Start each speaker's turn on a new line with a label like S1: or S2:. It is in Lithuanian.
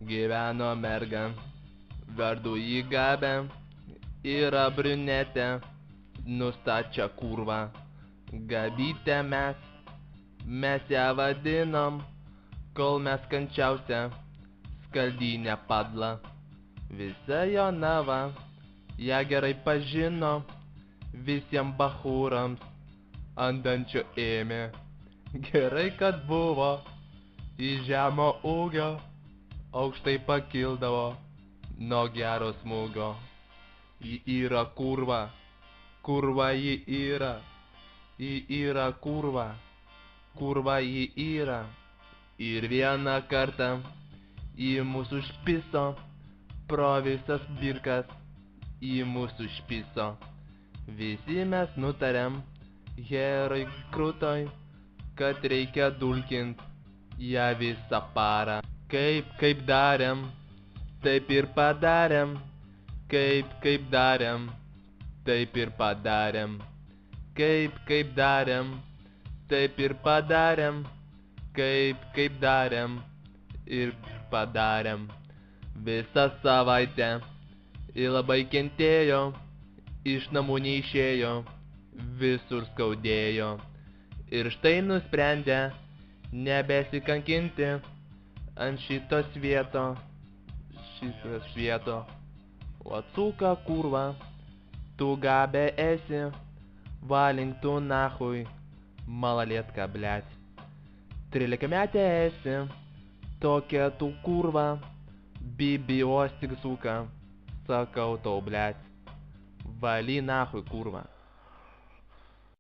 S1: Gyveno merga, vardu į Gabę, yra brunetė, nustačia kurvą. Gabytė mes ją vadinom, kol mes kančiausia, skaldynė padla. Visa Jonava ją gerai pažino, visiems bachūrams ant dančio ėmė. Gerai, kad buvo į žemo ūgio, aukštai pakildavo nuo gero smūgio. Ji yra kurva, kurva ji yra kurva, kurva ji yra. Ir vieną kartą į mūsų špiso, pro visas birkas į mūsų špiso. Visi mes nutarėm, heroj krūtoj, kad reikia dulkint ją visą parą. Kaip darėm, taip ir padarėm. Kaip darėm, taip ir padarėm. Kaip darėm, taip ir padarėm. Kaip darėm ir padarėm. Visą savaitę ir labai kentėjo, iš namų neišėjo, visur skaudėjo. Ir štai nusprendė nebesikankinti ant šitos vieto. O atsuka kurva, tu Gabė esi, valink tu nahui, malalietka blet. 13-metė esi, tokia tu kurva, bibi ostik suka, sakau tau blet, valy nahui kurva.